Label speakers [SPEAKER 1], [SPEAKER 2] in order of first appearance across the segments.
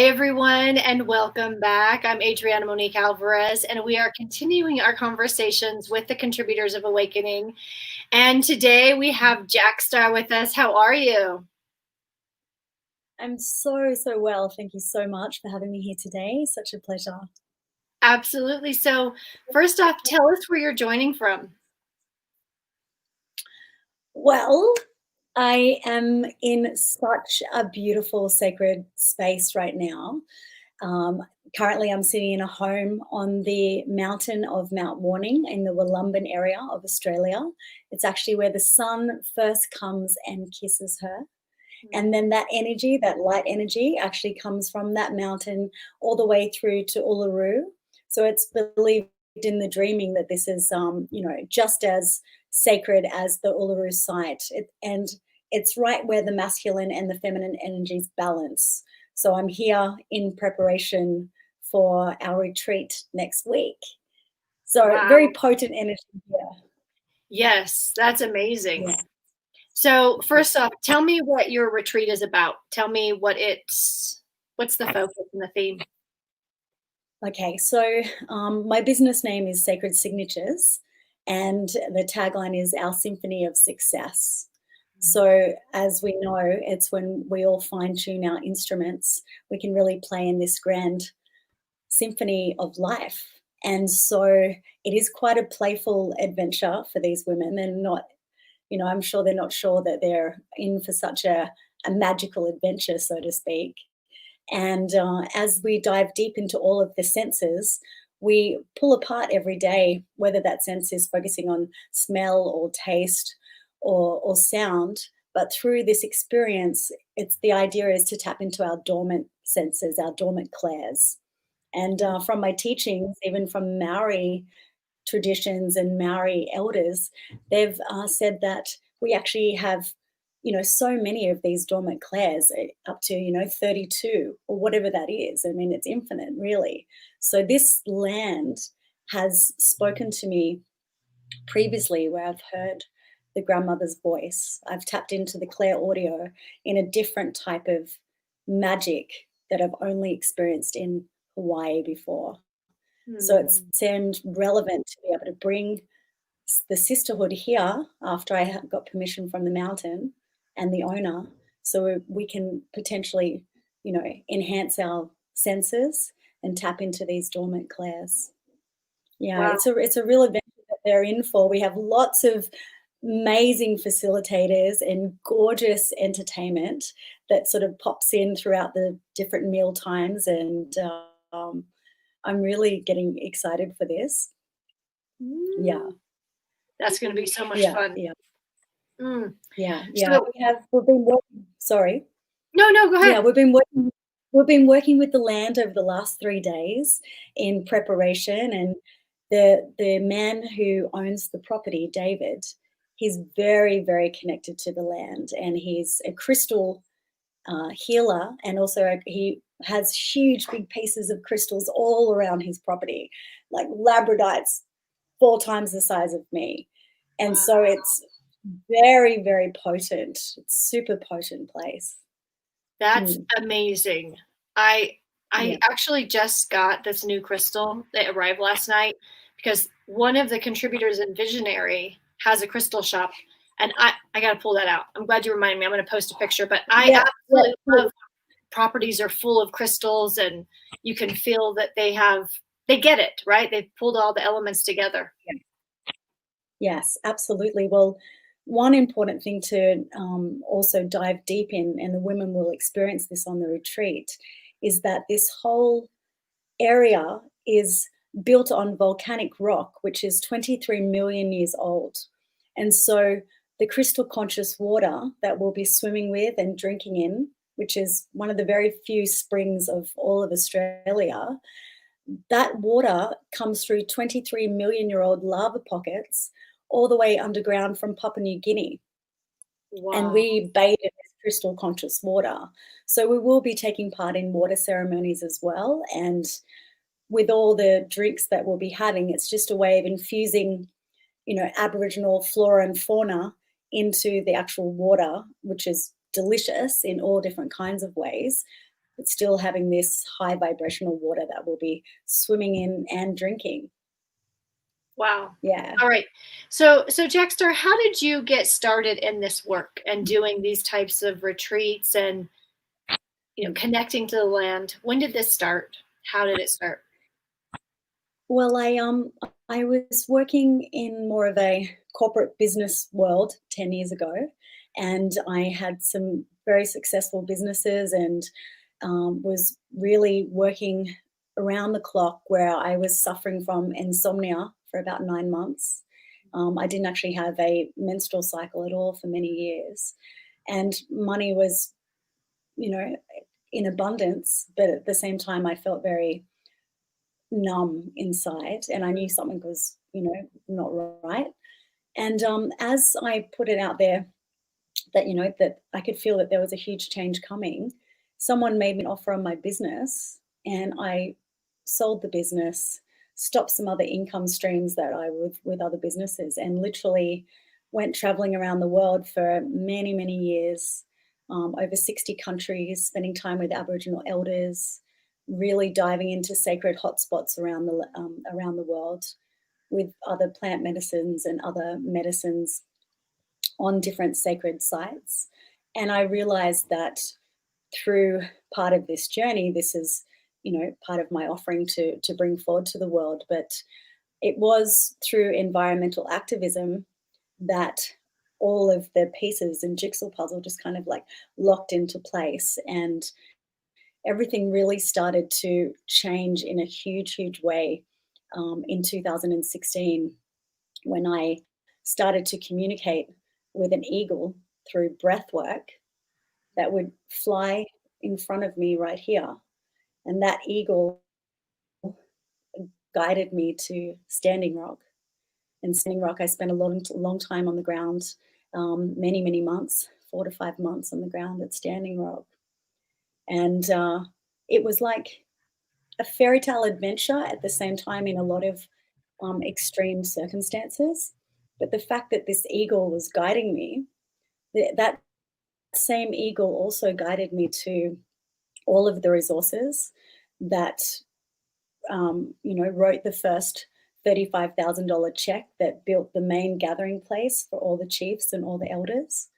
[SPEAKER 1] everyone, and welcome back. I'm Adriana Monique Alvarez, and we are continuing our conversations with the contributors of Awakening. And today we have Jacqstar with us. How are you?
[SPEAKER 2] I'm so well. Thank you so much for having me here today. Such a pleasure.
[SPEAKER 1] Absolutely. So, first off, tell us where you're joining from.
[SPEAKER 2] Well, I am in such a beautiful sacred space right now. Currently, I'm sitting in a home on the mountain of Mount Warning in the Wollumban area of Australia. It's actually where the sun first comes and kisses her. And then that energy, that light energy, actually comes from that mountain all the way through to Uluru. So it's believed in the dreaming that this is, just as sacred as the Uluru site. And it's right where the masculine and the feminine energies balance. So I'm here in preparation for our retreat next week. So
[SPEAKER 1] Wow.
[SPEAKER 2] Very potent energy here.
[SPEAKER 1] Yes, that's amazing.
[SPEAKER 2] Yeah.
[SPEAKER 1] So, first off, tell me what your retreat is about. Tell me what's the focus and the theme.
[SPEAKER 2] Okay, so my business name is Sacred Signatures, and the tagline is Our Symphony of Success. So, as we know, it's when we all fine tune our instruments, we can really play in this grand symphony of life. And so, it is quite a playful adventure for these women. They're not, I'm sure they're not sure that they're in for such a magical adventure, so to speak. And as we dive deep into all of the senses, we pull apart every day, whether that sense is focusing on smell or taste or sound. But through this experience, the idea is to tap into our dormant senses, our dormant clairs. And from my teachings, even from Maori traditions and Maori elders, they've said that we actually have so many of these dormant clairs, up to 32 or whatever that is. I mean, it's infinite, really. So this land has spoken to me previously, where I've heard the grandmother's voice. I've tapped into the clair audio in a different type of magic that I've only experienced in Hawaii before. So it seemed relevant to be able to bring the sisterhood here after I got permission from the mountain and the owner, so we can potentially, enhance our senses and tap into these dormant clairs. Yeah,
[SPEAKER 1] Wow.
[SPEAKER 2] it's a real adventure that they're in for. We have lots of amazing facilitators and gorgeous entertainment that sort of pops in throughout the different meal times, and I'm really getting excited for this. Yeah.
[SPEAKER 1] That's going to be so much fun.
[SPEAKER 2] Yeah.
[SPEAKER 1] Mm.
[SPEAKER 2] Yeah.
[SPEAKER 1] So,
[SPEAKER 2] we've been working. Sorry.
[SPEAKER 1] No, go ahead.
[SPEAKER 2] Yeah, we've been working with the land over the last 3 days in preparation, and the man who owns the property, David, he's very, very connected to the land, and he's a crystal healer, and also he has huge big pieces of crystals all around his property, like labradites 4 times the size of me. And so it's very, very potent. It's super potent place.
[SPEAKER 1] That's amazing. I actually just got this new crystal that arrived last night, because one of the contributors in Visionary has a crystal shop, and I got to pull that out. I'm glad you reminded me. I'm going to post a picture, but I absolutely love properties are full of crystals, and you can feel that they get it, right? They've pulled all the elements together.
[SPEAKER 2] Yes, absolutely. Well, one important thing to also dive deep in, and the women will experience this on the retreat, is that this whole area is built on volcanic rock, which is 23 million years old. And so the crystal conscious water that we'll be swimming with and drinking in, which is one of the very few springs of all of Australia, that water comes through 23 million-year-old lava pockets all the way underground from Papua New Guinea. Wow. And we bathe in this crystal conscious water. So we will be taking part in water ceremonies as well. And with all the drinks that we'll be having, it's just a way of infusing, Aboriginal flora and fauna into the actual water, which is delicious in all different kinds of ways. but still having this high vibrational water that we'll be swimming in and drinking.
[SPEAKER 1] Wow.
[SPEAKER 2] Yeah.
[SPEAKER 1] All right. So Jacqstar, how did you get started in this work and doing these types of retreats and connecting to the land? When did this start? How did it start?
[SPEAKER 2] Well, I was working in more of a corporate business world 10 years ago, and I had some very successful businesses and was really working around the clock, where I was suffering from insomnia for about 9 months. I didn't actually have a menstrual cycle at all for many years, and money was, you know, in abundance, but at the same time, I felt very numb inside, and I knew something was, not right. And as I put it out there that, that I could feel that there was a huge change coming, someone made me an offer on my business, and I sold the business, stopped some other income streams that I would with other businesses, and literally went traveling around the world for many, many years, over 60 countries, spending time with Aboriginal elders, really diving into sacred hotspots around the world with other plant medicines and other medicines on different sacred sites. And I realized that through part of this journey, this is, part of my offering to bring forward to the world. But it was through environmental activism that all of the pieces and jigsaw puzzle just kind of like locked into place. And everything really started to change in a huge, huge way in 2016, when I started to communicate with an eagle through breath work that would fly in front of me right here. And that eagle guided me to Standing Rock. And Standing Rock, I spent a long time on the ground, many, many months, 4 to 5 months on the ground at Standing Rock. And it was like a fairy tale adventure at the same time, in a lot of extreme circumstances. But the fact that this eagle was guiding me, that same eagle also guided me to all of the resources that, wrote the first $35,000 check that built the main gathering place for all the chiefs and all the elders.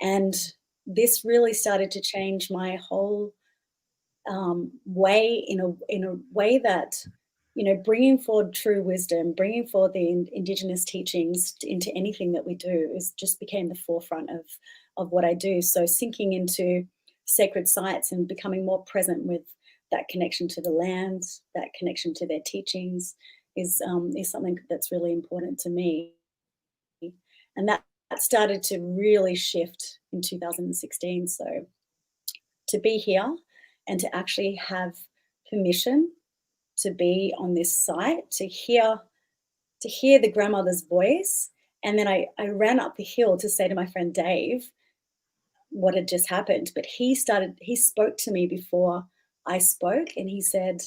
[SPEAKER 2] And this really started to change my whole way, in a way that, bringing forward true wisdom, bringing forward the indigenous teachings into anything that we do is just became the forefront of what I do. So sinking into sacred sites and becoming more present with that connection to the land, that connection to their teachings is something that's really important to me. And that started to really shift in 2016. So to be here and to actually have permission to be on this site, to hear the grandmother's voice. And then I ran up the hill to say to my friend Dave what had just happened. But he spoke to me before I spoke, and he said,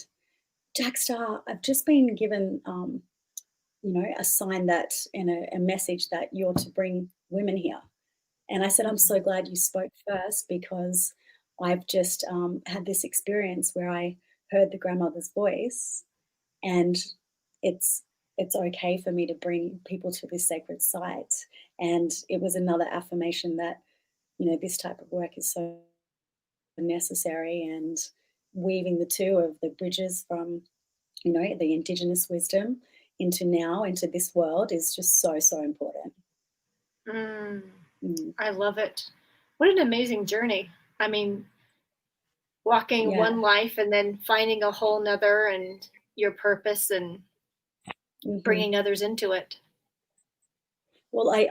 [SPEAKER 2] Jacqstar, I've just been given a sign that, and a message that you're to bring women here. And I said, I'm so glad you spoke first, because I've just had this experience where I heard the grandmother's voice, and it's okay for me to bring people to this sacred site. And it was another affirmation that, this type of work is so necessary, and weaving the two of the bridges from, the indigenous wisdom into this world is just so, so important.
[SPEAKER 1] I love it. What an amazing journey. I mean, walking one life and then finding a whole nother, and your purpose, and bringing others into it.
[SPEAKER 2] Well, I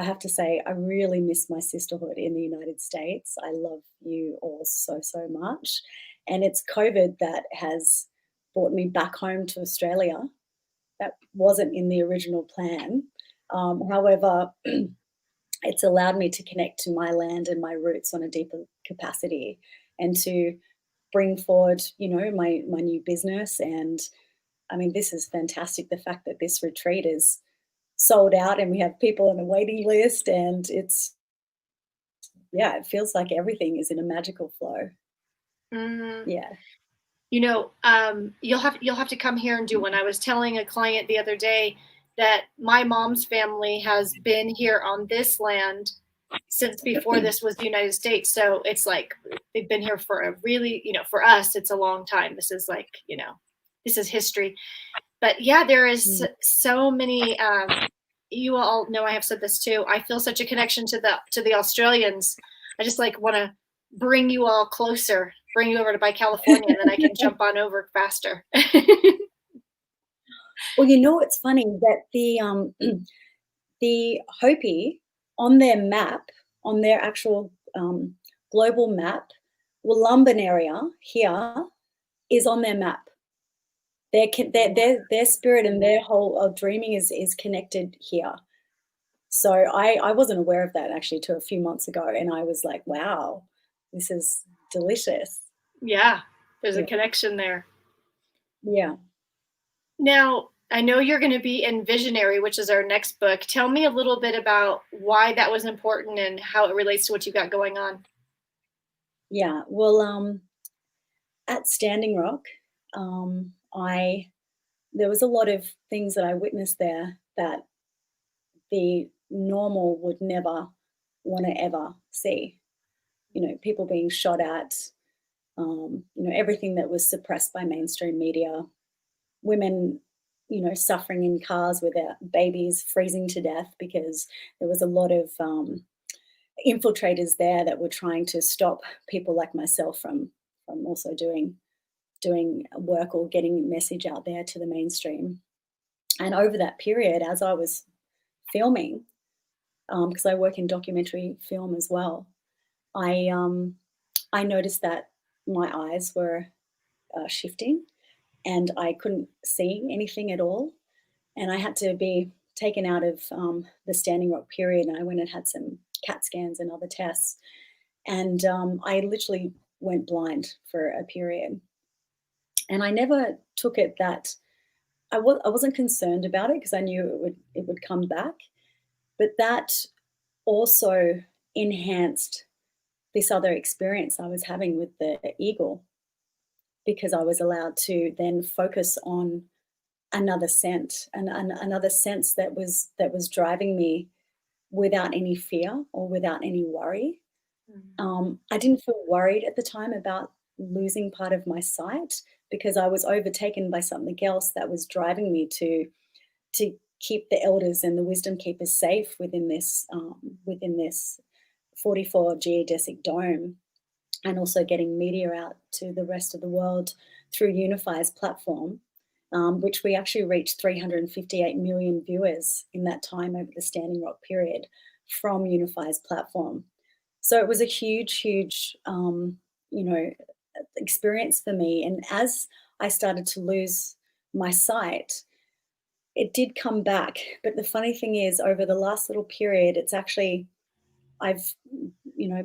[SPEAKER 2] have to say, I really miss my sisterhood in the United States. I love you all so, so much. And it's COVID that has brought me back home to Australia. That wasn't in the original plan. However, it's allowed me to connect to my land and my roots on a deeper capacity, and to bring forward, my new business. And I mean, this is fantastic. The fact that this retreat is sold out and we have people on a waiting list, and it feels like everything is in a magical flow.
[SPEAKER 1] Mhm.
[SPEAKER 2] Yeah.
[SPEAKER 1] You'll have to come here and do one. I was telling a client the other day that my mom's family has been here on this land since before this was the United States. So it's like they've been here for a really, for us, it's a long time. This is like, this is history. But yeah, there is
[SPEAKER 2] Mm.
[SPEAKER 1] so many. You all know I have said this too. I feel such a connection to the Australians. I just like want to bring you all closer, bring you over to by California, and then I can jump on over faster.
[SPEAKER 2] Well, it's funny that the Hopi on their map, on their actual global map, Wollumbin area here is on their map. Their spirit and their whole dreaming is connected here. So I wasn't aware of that actually till a few months ago, and I was like, wow, this is delicious.
[SPEAKER 1] Yeah, there's a
[SPEAKER 2] Yeah.
[SPEAKER 1] connection there.
[SPEAKER 2] Yeah.
[SPEAKER 1] Now, I know you're going to be in Visionary, which is our next book. Tell me a little bit about why that was important and how it relates to what you got going on.
[SPEAKER 2] Yeah. Well, at Standing Rock, I there was a lot of things that I witnessed there that the normal would never want to ever see. People being shot at, everything that was suppressed by mainstream media, women, suffering in cars with their babies freezing to death because there was a lot of infiltrators there that were trying to stop people like myself from also doing work or getting a message out there to the mainstream. And over that period, as I was filming, because I work in documentary film as well, I I noticed that my eyes were shifting, and I couldn't see anything at all, and I had to be taken out of the Standing Rock period, and I went and had some CAT scans and other tests, and I literally went blind for a period, and I never took it that I wasn't concerned about it because I knew it would come back, but that also enhanced this other experience I was having with the eagle because I was allowed to then focus on another scent and another sense that was driving me without any fear or without any worry. I didn't feel worried at the time about losing part of my sight because I was overtaken by something else that was driving me to keep the elders and the wisdom keepers safe within this 44 geodesic dome, and also getting media out to the rest of the world through Unify's platform, which we actually reached 358 million viewers in that time over the Standing Rock period from Unify's platform. So it was a huge, huge, experience for me. And as I started to lose my sight, it did come back. But the funny thing is, over the last little period, it's actually I've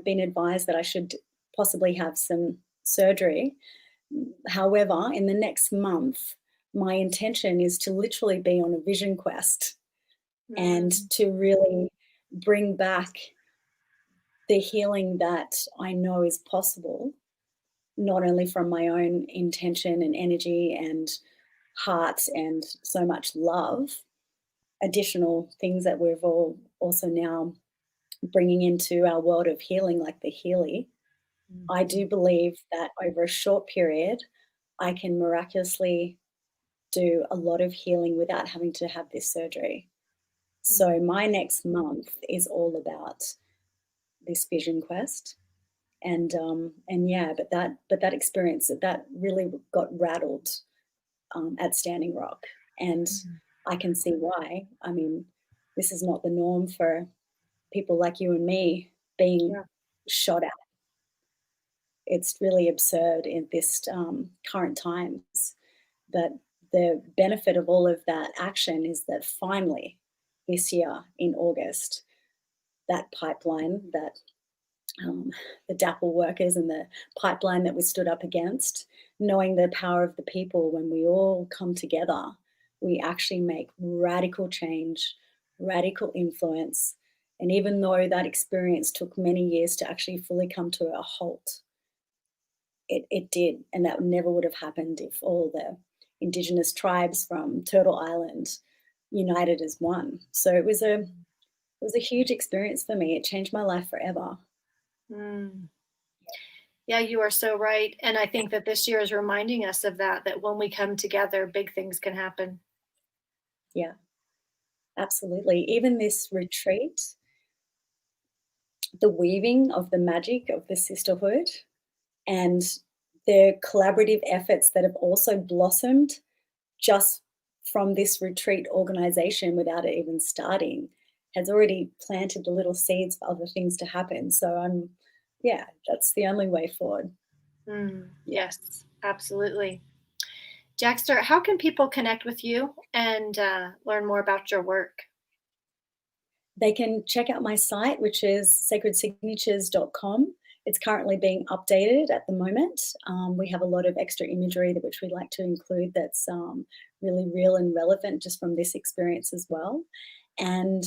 [SPEAKER 2] been advised that I should possibly have some surgery. However, in the next month, my intention is to literally be on a vision quest and to really bring back the healing that I know is possible, not only from my own intention and energy and heart and so much love, additional things that we've all also now bringing into our world of healing, like the Healy. I do believe that over a short period, I can miraculously do a lot of healing without having to have this surgery. So my next month is all about this vision quest, and yeah, but that experience that really got rattled at Standing Rock, and I can see why. I mean, this is not the norm for people like you and me being
[SPEAKER 1] Yeah.
[SPEAKER 2] shot at. It's really absurd in this current times. But the benefit of all of that action is that finally, this year in August, that pipeline that the DAPL workers and the pipeline that we stood up against, knowing the power of the people, when we all come together, we actually make radical change, radical influence. And even though that experience took many years to actually fully come to a halt, it did, and that never would have happened if all the Indigenous tribes from Turtle Island united as one. So it was a huge experience for me. It changed my life forever.
[SPEAKER 1] Mm. Yeah, you are so right. And I think that this year is reminding us of that, that when we come together, big things can happen.
[SPEAKER 2] Yeah, absolutely. Even this retreat, the weaving of the magic of the sisterhood and the collaborative efforts that have also blossomed just from this retreat organization without it even starting has already planted the little seeds for other things to happen. So yeah, that's the only way forward.
[SPEAKER 1] Mm, yes, absolutely. Jacqstar, how can people connect with you and learn more about your work?
[SPEAKER 2] They can check out my site, which is sacredsignatures.com. It's currently being updated at the moment. We have a lot of extra imagery which we like to include that's really real and relevant just from this experience as well. And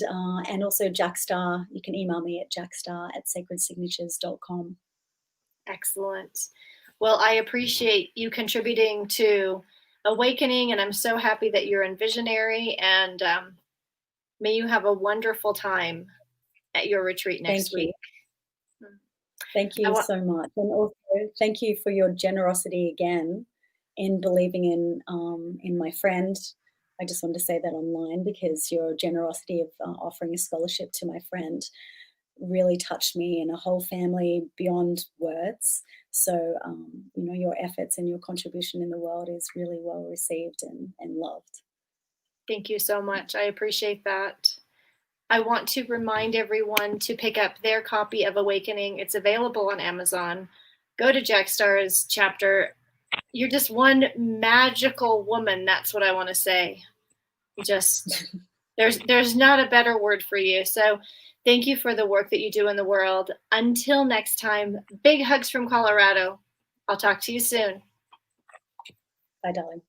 [SPEAKER 2] also Jacqstar, you can email me at jacqstar@sacredsignatures.com.
[SPEAKER 1] Excellent. Well, I appreciate you contributing to Awakening, and I'm so happy that you're in Visionary, and may you have a wonderful time at your retreat next
[SPEAKER 2] Thank you.
[SPEAKER 1] week.
[SPEAKER 2] Thank
[SPEAKER 1] I
[SPEAKER 2] you
[SPEAKER 1] want,
[SPEAKER 2] so much. And also thank you for your generosity again in believing in my friend. I just wanted to say that online because your generosity of offering a scholarship to my friend really touched me and a whole family beyond words. So, your efforts and your contribution in the world is really well received and loved.
[SPEAKER 1] thank you so much. I appreciate that. I want to remind everyone to pick up their copy of Awakening. It's available on Amazon. Go to Jacqstar's chapter. You're just one magical woman. That's what I want to say. Just there's not a better word for you. So thank you for the work that you do in the world. Until next time, big hugs from Colorado. I'll talk to you soon.
[SPEAKER 2] Bye, darling.